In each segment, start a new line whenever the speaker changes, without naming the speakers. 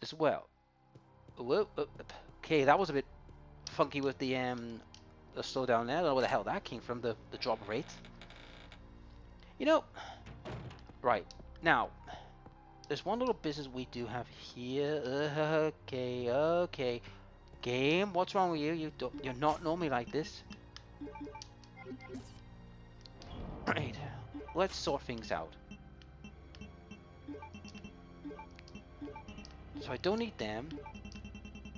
as well. Whoa, okay, that was a bit funky with the slowdown there. I don't know where the hell that came from, the drop rate. You know, right, now, there's one little business we do have here. Okay, okay. Game, what's wrong with you? You're not normally like this. Right, let's sort things out. So I don't need them.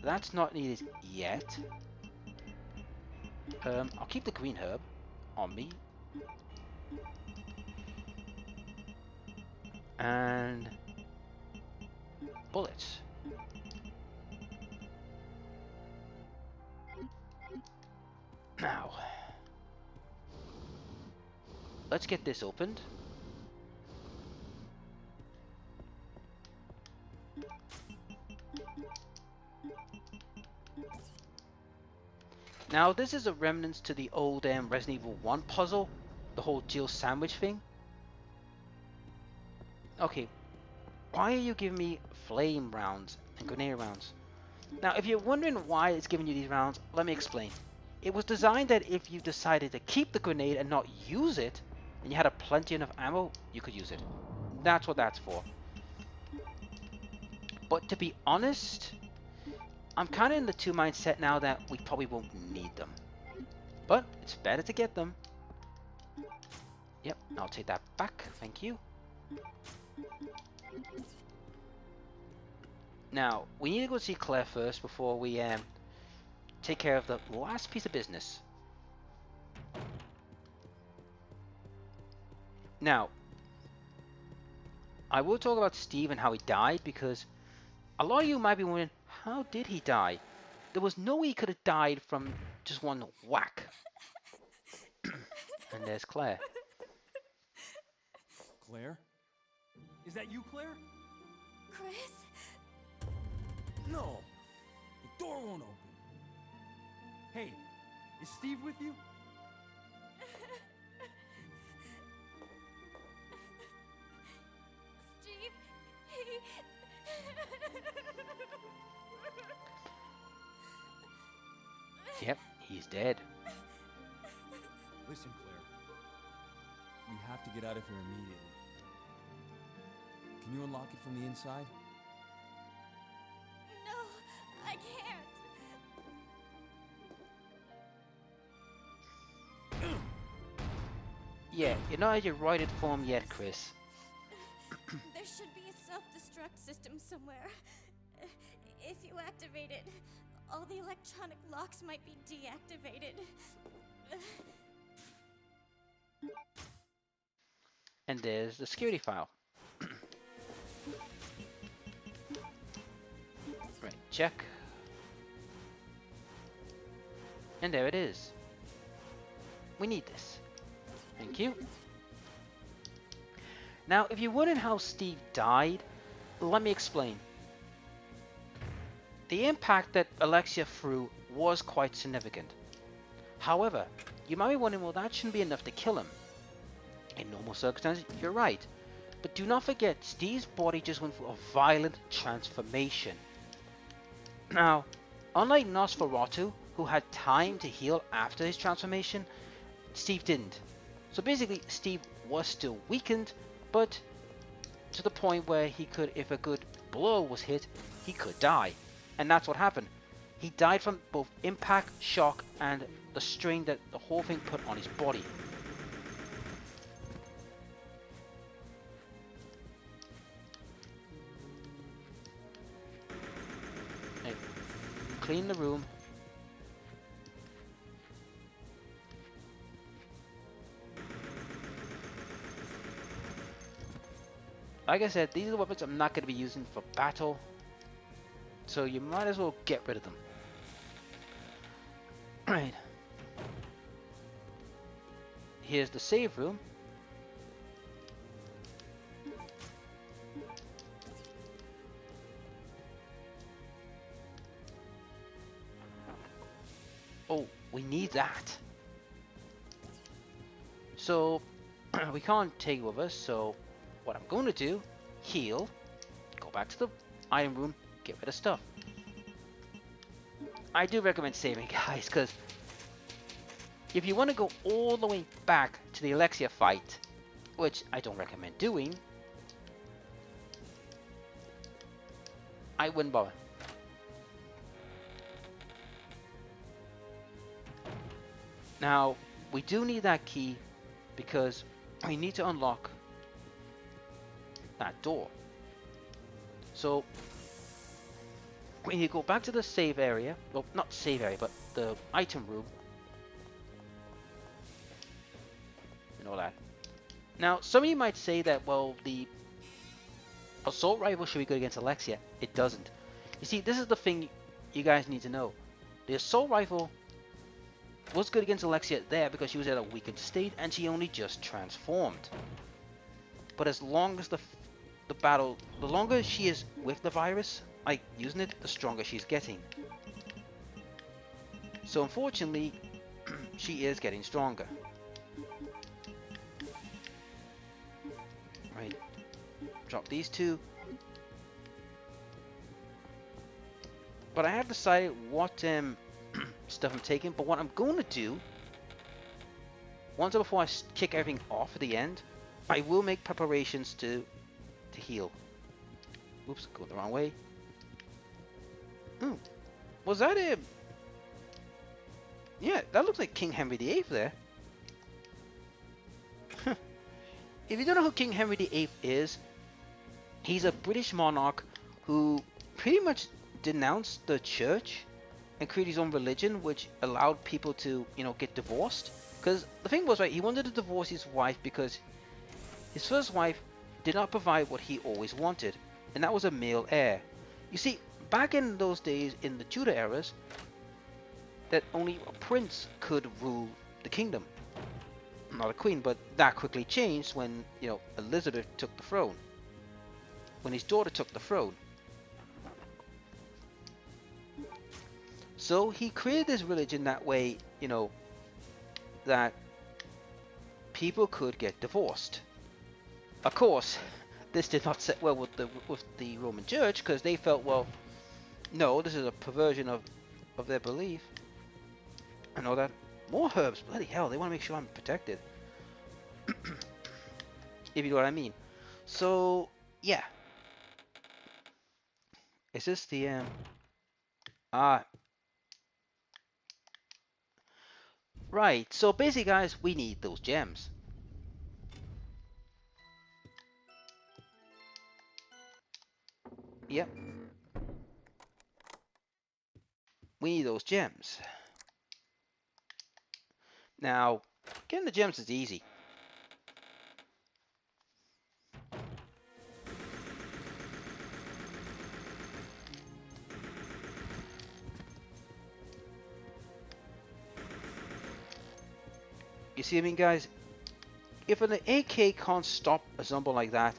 That's not needed yet. I'll keep the green herb on me. And bullets. Now, let's get this opened. Now, this is a remnants to the old Resident Evil 1 puzzle, the whole Jill sandwich thing. Okay, why are you giving me flame rounds and grenade rounds? Now, if you're wondering why it's giving you these rounds, let me explain. It was designed that if you decided to keep the grenade and not use it, and you had a plenty enough ammo, you could use it. That's what that's for. But to be honest, I'm kind of in the two mindset now that we probably won't need them. But it's better to get them. Yep, I'll take that back, thank you. Now, we need to go see Claire first before we take care of the last piece of business. Now, I will talk about Steve and how he died, because a lot of you might be wondering, how did he die? There was no way he could have died from just one whack. And there's Claire.
Claire? Is that you, Claire?
Chris?
No! The door won't open. Hey, is Steve with you?
Steve,
Yep, he's dead.
Listen, Claire. We have to get out of here immediately. Can you unlock it from the inside?
No, I can't.
Yeah, you're not at your righted form yet, Chris.
There should be a self-destruct system somewhere. If you activate it, all the electronic locks might be deactivated.
And there's the security file. Right, check. And there it is. We need this. Thank you. Now, if you're wondering how Steve died, let me explain. The impact that Alexia threw was quite significant. However, you might be wondering, well, that shouldn't be enough to kill him. In normal circumstances, you're right. But do not forget, Steve's body just went through a violent transformation. Now, unlike Nosferatu, who had time to heal after his transformation, Steve didn't. So basically, Steve was still weakened, but to the point where he could, if a good blow was hit, he could die. And that's what happened. He died from both impact, shock, and the strain that the whole thing put on his body. Hey, clean the room. Like I said, these are the weapons I'm not going to be using for battle, so you might as well get rid of them. Right. Here's the save room. Oh, we need that. So, we can't take it with us, so what I'm going to do, heal, go back to the item room, get rid of stuff. I do recommend saving, guys, because if you want to go all the way back to the Alexia fight, which I don't recommend doing, I wouldn't bother. Now, we do need that key because we need to unlock that door. So, when you go back to the save area, well, not save area, but the item room, and all that. Now, some of you might say that, well, the assault rifle should be good against Alexia. It doesn't. You see, this is the thing you guys need to know. The assault rifle was good against Alexia there because she was at a weakened state and she only just transformed. But as long as the battle, the longer she is with the virus, like using it, the stronger she's getting. So unfortunately, she is getting stronger. Right. Drop these two. But I have decided what stuff I'm taking. But what I'm going to do, before I kick everything off at the end, I will make preparations to heal. Oops, going the wrong way. Ooh, was that him? Yeah, that looks like King Henry VIII there. If you don't know who King Henry VIII is, he's a British monarch who pretty much denounced the church and created his own religion, which allowed people to, get divorced. Because the thing was, right, he wanted to divorce his wife because his first wife did not provide what he always wanted, and that was a male heir. You see, back in those days, in the Tudor eras, that only a prince could rule the kingdom. Not a queen, but that quickly changed when, Elizabeth took the throne. When his daughter took the throne. So he created this religion that way, that people could get divorced. Of course, this did not sit well with the Roman Church, because they felt, well, no, this is a perversion of their belief. And all that. More herbs, bloody hell, they want to make sure I'm protected. If you know what I mean. So, yeah. Is this the, right, so basically, guys, we need those gems. Yep. We need those gems. Now, getting the gems is easy. You see what I mean, guys? If an AK can't stop a zombie like that,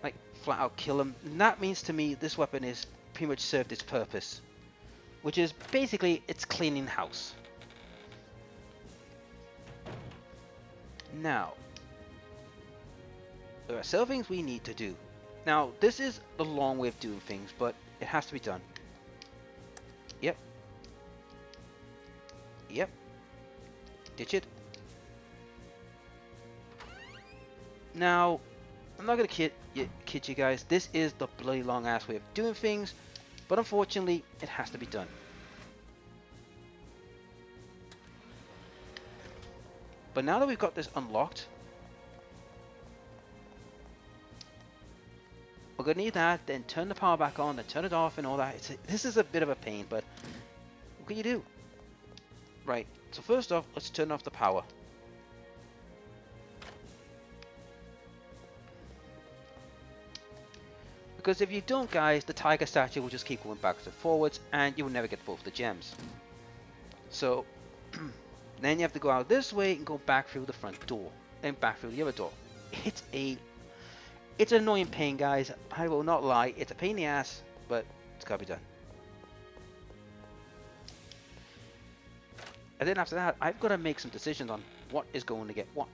like flat out kill him, that means to me this weapon is pretty much served its purpose. Which is basically, it's cleaning house. Now, there are several things we need to do. Now, this is the long way of doing things, but it has to be done. Yep. Yep. Ditch it. Now, I'm not going to kid you guys. This is the bloody long ass way of doing things, but unfortunately, it has to be done. But now that we've got this unlocked, we're going to need that, then turn the power back on, then turn it off and all that. This is a bit of a pain, but what can you do? Right, so first off, let's turn off the power. Because if you don't, guys, the tiger statue will just keep going backwards and forwards, and you will never get both the gems. So, then you have to go out this way and go back through the front door, then back through the other door. It's an annoying pain, guys. I will not lie. It's a pain in the ass, but it's gotta be done. And then after that, I've got to make some decisions on what is going to get what.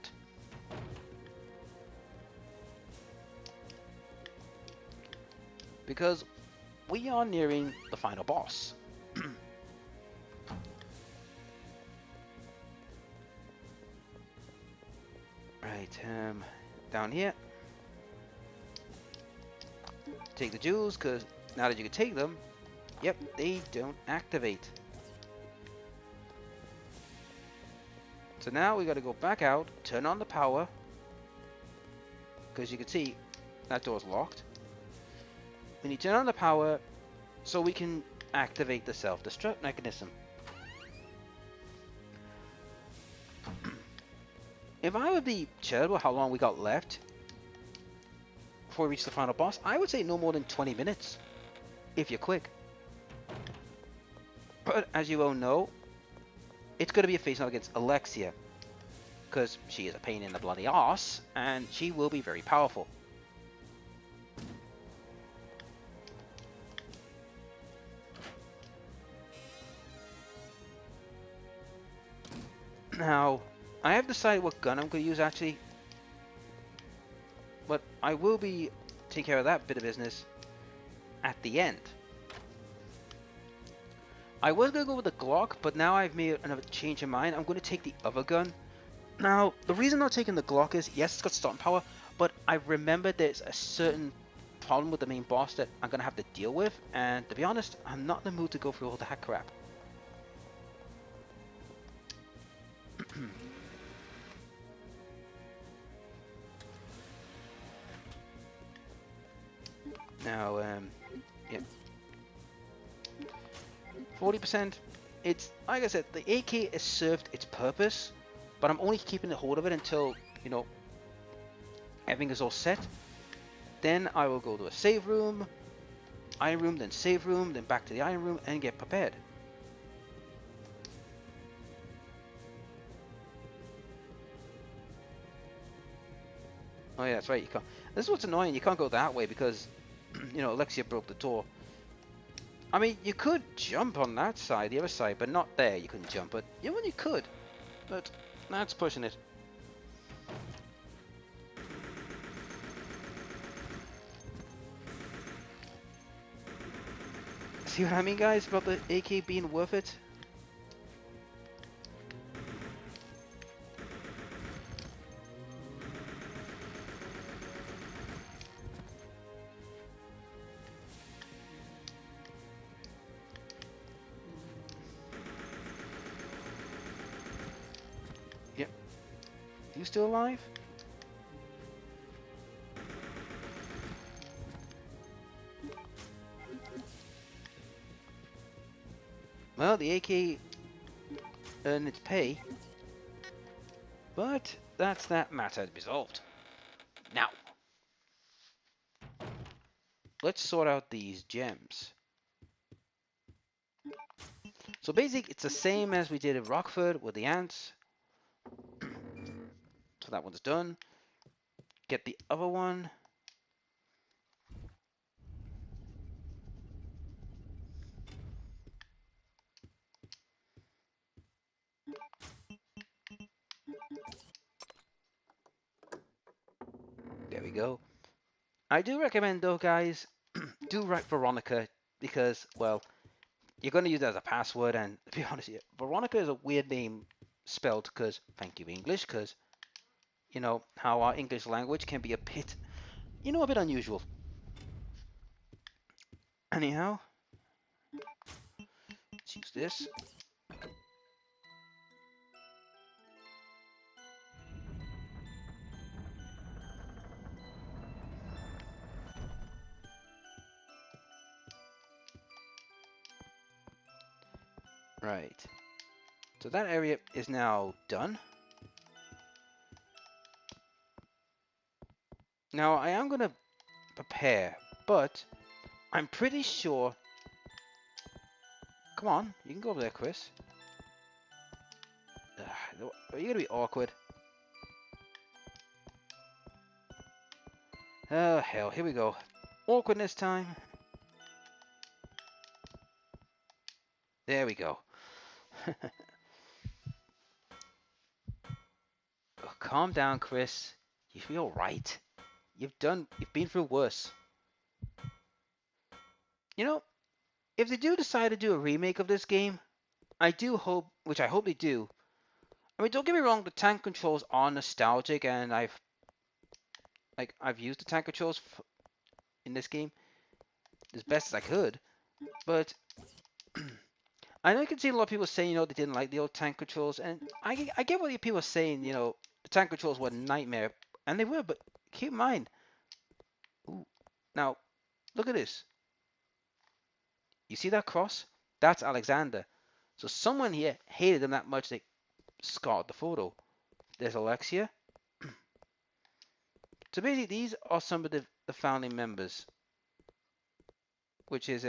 Because we are nearing the final boss. Right, down here. Take the jewels, because now that you can take them, yep, they don't activate. So now we got to go back out, turn on the power, because you can see that door's locked. We need to turn on the power so we can activate the self-destruct mechanism. If I would be charitable how long we got left before we reach the final boss, I would say no more than 20 minutes, if you're quick. But as you all know, it's going to be a face-off against Alexia, because she is a pain in the bloody arse, and she will be very powerful. Now, I have decided what gun I'm going to use actually, but I will be taking care of that bit of business at the end. I was going to go with the Glock, but now I've made another change of mind. I'm going to take the other gun. Now, the reason I'm not taking the Glock is, yes, it's got starting power, but I remember there's a certain problem with the main boss that I'm going to have to deal with, and to be honest, I'm not in the mood to go through all that crap. Now, yeah. 40%, it's, like I said, the AK has served its purpose, but I'm only keeping a hold of it until, you know, everything is all set. Then I will go to a save room, iron room, then save room, then back to the iron room, and get prepared. Oh yeah, that's right, you can't. This is what's annoying, you can't go that way because, you know, Alexia broke the door. I mean, you could jump on that side, the other side, but not there, you couldn't jump. But, yeah, well, you could. But, that's pushing it. See what I mean, guys, about the AK being worth it? Yep. You still alive? Well, the AK earned its pay. But, that's that matter resolved. Now, let's sort out these gems. So basically, it's the same as we did in Rockford with the ants. So that one's done. Get the other one. There we go. I do recommend though, guys, do write Veronica because, well, you're going to use it as a password, and to be honest with you, Veronica is a weird name spelled because, thank you English, because, you know, how our English language can be a bit, you know, a bit unusual. Anyhow, let's use this. Right. So that area is now done. Now, I am going to prepare, but I'm pretty sure... Come on, you can go over there, Chris. Are you going to be awkward? Oh, hell, here we go. Awkwardness time. There we go. Oh, calm down, Chris. You'll be alright. You've been through worse. You know, if they do decide to do a remake of this game, I do hope, which I hope they do. I mean, don't get me wrong, the tank controls are nostalgic, and I've used the tank controls in this game as best as I could. But I know you can see a lot of people saying, they didn't like the old tank controls, and I get what people are saying. The tank controls were a nightmare, and they were. But keep in mind, ooh, now look at this. You see that cross? That's Alexander. So someone here hated him that much they scarred the photo. There's Alexia. So basically, these are some of the founding members, which is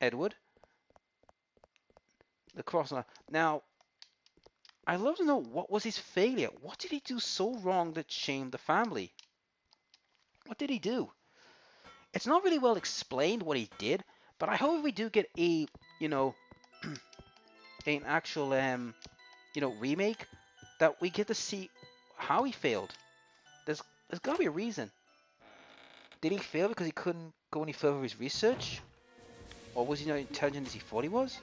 Edward, the cross. Now, I'd love to know, what was his failure? What did he do so wrong that shamed the family? What did he do? It's not really well explained what he did, but I hope we do get you know, an actual remake, that we get to see how he failed. There's gotta be a reason. Did he fail because he couldn't go any further with his research? Or was he not intelligent as he thought he was?